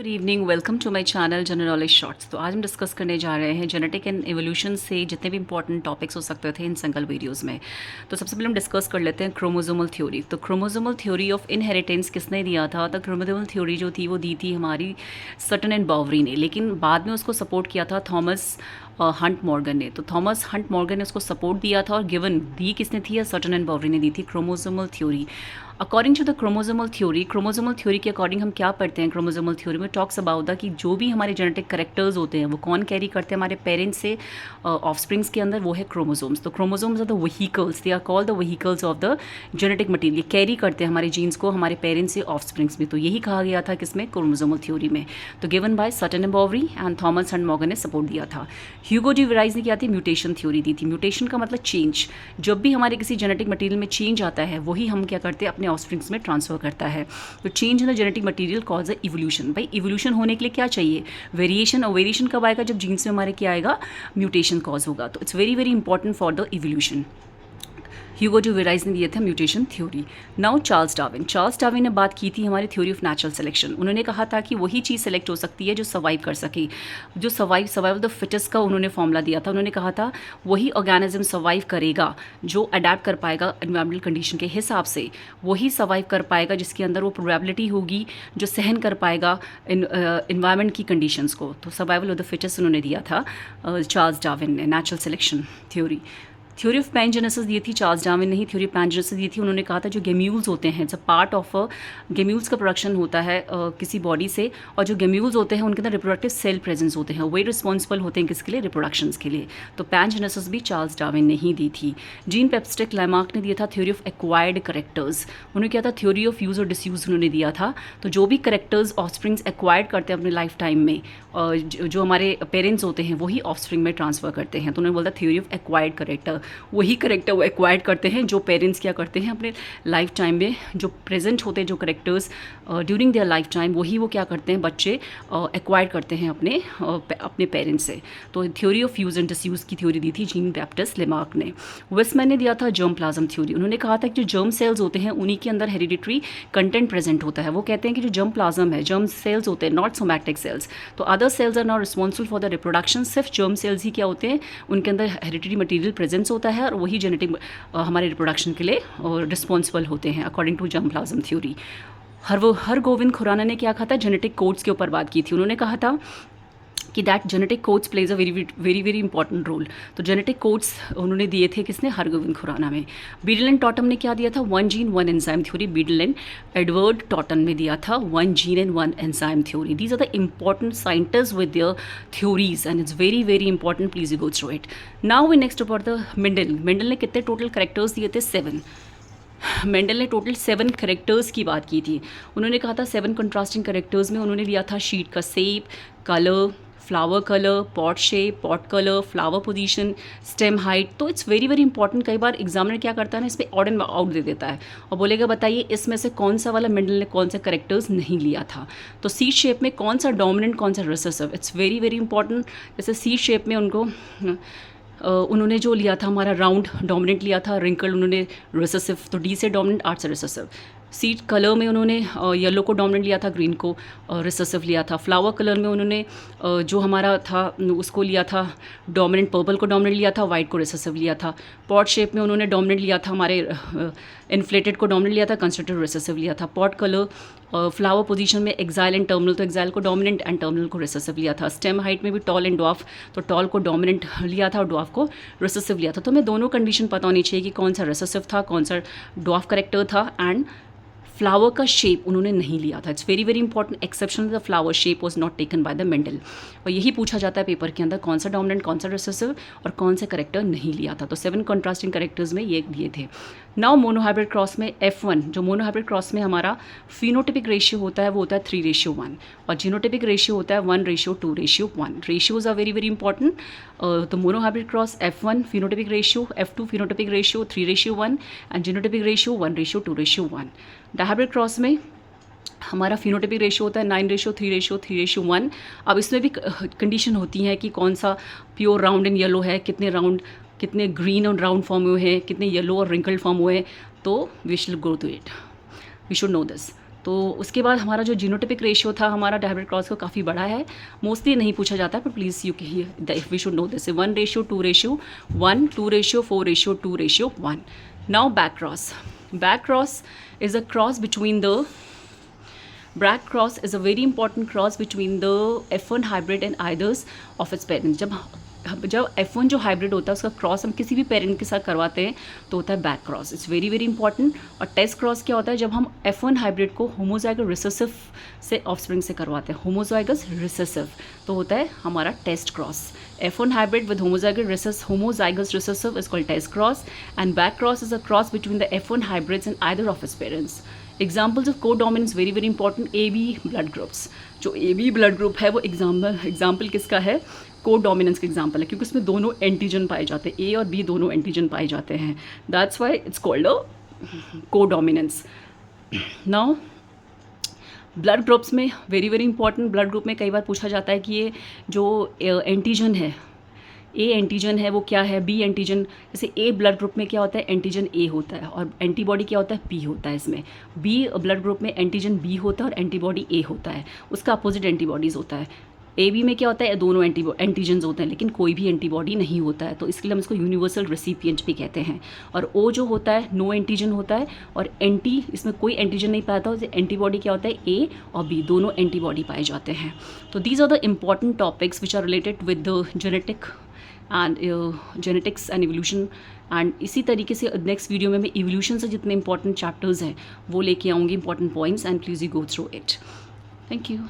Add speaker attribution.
Speaker 1: Good evening, welcome to my channel general knowledge shorts. तो आज हम डिस्कस करने जा रहे हैं जेनेटिक एंड एवोल्यूशन से जितने भी इंपॉर्टेंट टॉपिक्स हो सकते थे इन सिंगल वीडियोस में। तो सबसे पहले हम डिस्कस कर लेते हैं क्रोमोसोमल थ्योरी। तो क्रोमोसोमल थ्योरी ऑफ इनहेरिटेंस किसने दिया था? तो क्रोमोसोमल थ्योरी जो थी वो दी थी हमारी सटन एंड बावरी ने, लेकिन बाद में उसको सपोर्ट किया था थॉमस हंट मॉर्गन ने। तो थॉमस हंट मॉर्गन ने उसको सपोर्ट दिया था और गिवन दी किसने थी? या सटन एंड बावरी ने दी थी chromosomal theory. According to the chromosomal theory के अकॉर्डिंग हम क्या पढ़ते हैं? क्रोमोसोमल थ्योरी में टॉक्स अबाउट द कि जो भी हमारे जेनेटिक करेक्टर्स होते हैं वो कौन कैरी करते हैं हमारे पेरेंट्स से ऑफस्प्रिंग्स के अंदर, वो है क्रोमोसोम्स। तो chromosomes are the vehicles, they are called the vehicles of the genetic material. Carry करते हैं हमारे जीन्स को हमारे पेरेंट्स से ऑफस्प्रिंग्स में। तो यही कहा गया था किसमें? क्रोमोसोमल थ्योरी में। तो given by Sutton and Boveri and Thomas Hunt Morgan ने सपोर्ट दिया था। ह्यूगो डी वेराइज ने क्या थी? म्यूटेशन थ्योरी दी थी। म्यूटेशन का मतलब चेंज। जब भी हमारे किसी जेनेटिक मटीरियल में चेंज आता है वही हम क्या करते हैं? अपने ऑफस्प्रिंग्स में ट्रांसफर करता है। तो change in the genetic material cause a evolution. भाई इवोल्यूशन होने के लिए क्या चाहिए? वेरिएशन। और वेरिएशन कब आएगा? जब जीन्स में हमारे क्या आएगा? म्यूटेशन कॉज होगा। तो it's very very important for the evolution. Hugo de varies ने दिए थे mutation theory. Now Charles Darwin ने बात की थी हमारी थ्योरी ऑफ नेचुरल सिलेक्शन। उन्होंने कहा था कि वही चीज़ सेलेक्ट हो सकती है जो सर्वाइव कर सके, जो सर्वाइव द फिटेस्ट का उन्होंने फॉर्मूला दिया था। उन्होंने कहा था वही ऑर्गेनिज्म सर्वाइव करेगा जो अडेप्ट कर पाएगा एनवायरमेंटल कंडीशन के हिसाब से, वही सर्वाइव कर पाएगा जिसके अंदर वो प्रोबेबिलिटी होगी जो सहन कर पाएगा इन्वायरमेंट की कंडीशंस को। तो सर्वाइवल ऑफ द फिटेस्ट उन्होंने दिया था चार्ल्स डार्विन ने। नेचुरल सिलेक्शन थ्योरी ऑफ पैनजेनेसिस दी थी चार्ल्स डार्विन ने ही। थ्योरी ऑफ पैनजेनेसिस दी थी। उन्होंने कहा था जो गेम्यूल्स होते हैं, it's a part of gemmules का प्रोडक्शन होता है किसी बॉडी से, और जो गेम्यूल्स होते हैं उनके अंदर रिप्रोडक्टिव सेल प्रेजेंस होते हैं, वे रिस्पॉन्सिबल होते हैं किसके लिए? रिप्रोडक्शंस के लिए। तो पैनजेनेसिस भी चार्ल्स डार्विन ने ही दी थी। जीन बेप्टिस्ट लामार्क ने दिया था थ्योरी ऑफ एक्वायर्ड करेक्टर्स। उन्होंने क्या था? थ्योरी ऑफ यूज और डिसयूज उन्होंने दिया था। तो जो भी करेक्टर्स ऑफस्प्रिंग्स एक्वायर्ड करते हैं अपने लाइफ टाइम में, जो हमारे पेरेंट्स होते हैं वही ऑफस्प्रिंग में ट्रांसफर करते हैं। तो उन्होंने बोला थ्योरी ऑफ एक्वायर्ड करेक्टर, वही करेक्टर वो एक्वायर्ड करते हैं जो पेरेंट्स क्या करते हैं अपने लाइफ टाइम में, जो प्रेजेंट होते हैं जो characters during their life time, वही वो क्या करते हैं बच्चे एक्वायर्ड करते हैं अपने पेरेंट्स से। तो theory of use and disuse की थ्योरी दी थी जीन बैप्टिस्ट लेमार्क ने। वेस्टमैन ने दिया था जर्म प्लाज्म थ्योरी। उन्होंने कहा था कि जो जर्म सेल्स होते हैं उन्हीं के अंदर हेरिडिटरी कंटेंट प्रेजेंट होता है। वो कहते हैं कि जो जर्म प्लाज्म है, जर्म सेल्स होते हैं, नॉट सोमैटिक सेल्स। तो other cells are not responsible for the reproduction, सिर्फ जर्म सेल्स ही क्या होते हैं? उनके अंदर हेरिडिटरी मटीरियल प्रेजेंस होता है और वही जेनेटिक हमारे रिप्रोडक्शन के लिए रिस्पॉन्सिबल होते हैं according to germ plasm theory. Har Gobind Khorana ने क्या कहा था? जेनेटिक कोड्स के ऊपर बात की थी। उन्होंने कहा था कि that genetic codes plays a very important role. तो जेनेटिक कोड्स उन्होंने दिए थे किसने? हरगोविंद खुराना में। बीडल एंड टॉटम ने क्या दिया था? One gene one enzyme theory. Beadle and Edward Tatum ने दिया था one gene and one enzyme theory. These are the important scientist with their theories and it's very important, please you go through it. Now we next about the Mendel ने कितने total characters दिए थे? 7। Mendel ने total 7 characters की बात की थी। उन्होंने कहा था 7 कंट्रास्टिंग करेक्टर्स में उन्होंने दिया था शीट का shape, colour, flower colour, pot shape, pot colour, flower position, stem height. तो इट्स वेरी इंपॉर्टेंट। कई बार एग्जामिनर क्या करता है ना, इस पर ऑड एंड आउट दे देता है और बोलेगा बताइए इसमें से कौन सा वाला मेंडल ने कौन से करेक्टर्स नहीं लिया था। तो सी शेप में कौन सा डोमिनेंट, कौन सा रिसेसिव, इट्स वेरी इंपॉर्टेंट। जैसे सी शेप में उन्होंने जो लिया था हमारा राउंड डोमिनेंट लिया था, रिंकल उन्होंने रिसेसिव, तो डी से डोमिनेंट, आर से रिसेसिव। सीड कलर में उन्होंने येलो को डोमिनेंट लिया था, ग्रीन को रिसेसिव लिया था। फ्लावर कलर में उन्होंने जो हमारा था उसको लिया था डोमिनेंट, पर्पल को डोमिनेंट लिया था, वाइट को रिसेसिव लिया था। पॉट शेप में उन्होंने डोमिनेंट लिया था हमारे इन्फ्लेटेड को डोमिनेंट लिया था, कंस्ट्रक्टिव रिसेसिव लिया था। पॉट कलर फ्लावर पोजीशन में एक्साइल एंड टर्मिनल, तो एक्साइल को डोमिनेंट एंड टर्मिनल को रिसेसिव लिया था। स्टेम हाइट में भी टॉल एंड ड्वार्फ, तो टॉल को डोमिनेंट लिया था और ड्वार्फ को रिसेसिव लिया था। तो हमें दोनों कंडीशन पता होनी चाहिए कि कौन सा रिसेसिव था, कौन सा ड्वार्फ करेक्टर था। एंड फ्लावर का शेप उन्होंने नहीं लिया था। It's very important. Exception the flower shape was not taken by the Mendel. और यही पूछा जाता है पेपर के अंदर, कौन सा डोमिनेंट, कौन सा रिसेसिव और कौन सा करेक्टर नहीं लिया था। तो 7 कंट्रास्टिंग करेक्टर्स में ये दिए थे। नाउ मोनोहाइब्रिड क्रॉस में F1, जो मोनोहाइब्रिड क्रॉस में हमारा फिनोटिपिक रेशियो होता है वो होता है 3:1 और जीनोटिपिक रेशियो होता है 1:2:1। Ratios are very important. तो monohybrid cross F1 phenotypic ratio, F2 phenotypic ratio 3:1 and genotypic ratio 1:2:1। Dihybrid cross में हमारा फिनोटिपिक रेशियो होता है 9:3:3:1। अब इसमें भी कंडीशन होती है कि कौन सा प्योर राउंड एंड येलो है, कितने ग्रीन और राउंड फॉर्म हुए हैं, कितने येलो और रिंकल्ड फॉर्म हुए हैं। तो we should go to it, we should know this. तो उसके बाद हमारा जो जीनोटिपिक रेशियो था हमारा हाइब्रिड क्रॉस का काफ़ी बड़ा है, मोस्टली नहीं पूछा जाता है, पर please you we should know this 1:2:1, 2:4:2:1. Now back cross. Back cross is a cross between the Back cross is a very important cross between the F1 hybrid and either of its parents. जब F1 जो hybrid होता है उसका cross हम किसी भी parent के साथ करवाते हैं तो होता है back cross. It's very very important. और टेस्ट क्रॉस क्या होता है? जब हम F1 हाइब्रिड को होमोजाइगस रिसेसिव से ऑफस्प्रिंग से करवाते हैं, होमोजाइगस रिसेसिव, तो होता है हमारा test cross. F1 hybrid with homozygous recessive is called test cross, and back cross is a cross between the F1 hybrids and either of its parents. Examples of codominance very very important. AB blood groups. जो AB blood group है वो example किसका है? Codominance का example है, क्योंकि उसमें दोनों एंटीजन पाए जाते हैं, ए और बी दोनों एंटीजन पाए जाते हैं. That's why it's called a codominance. Now blood groups में very very important. Blood group में कई बार पूछा जाता है कि ये जो एंटीजन है, ए एंटीजन है वो क्या है, बी एंटीजन. जैसे ए ब्लड ग्रुप में क्या होता है? एंटीजन ए होता है, और एंटीबॉडी क्या होता है? बी होता है. इसमें बी ब्लड ग्रुप में एंटीजन बी होता है और एंटीबॉडी ए होता है. उसका अपोजिट एंटीबॉडीज़ होता है. ए बी में क्या होता है? दोनों एंटीजन्स होते हैं, लेकिन कोई भी एंटीबॉडी नहीं होता है, तो इसके लिए हम इसको यूनिवर्सल रेसिपिएंट भी कहते हैं. और ओ जो होता है नो एंटीजन होता है, और एंटी इसमें कोई एंटीजन नहीं पाता. एंटीबॉडी क्या होता है? ए और बी दोनों एंटीबॉडी पाए जाते हैं. तो these are the important topics which are related with the genetics and evolution. And इसी तरीके से नेक्स्ट वीडियो में मैं इवोल्यूशन से जितने इंपॉर्टेंट चैप्टर्स हैं वो लेके आऊँगी, important points, and please you go through it. Thank you.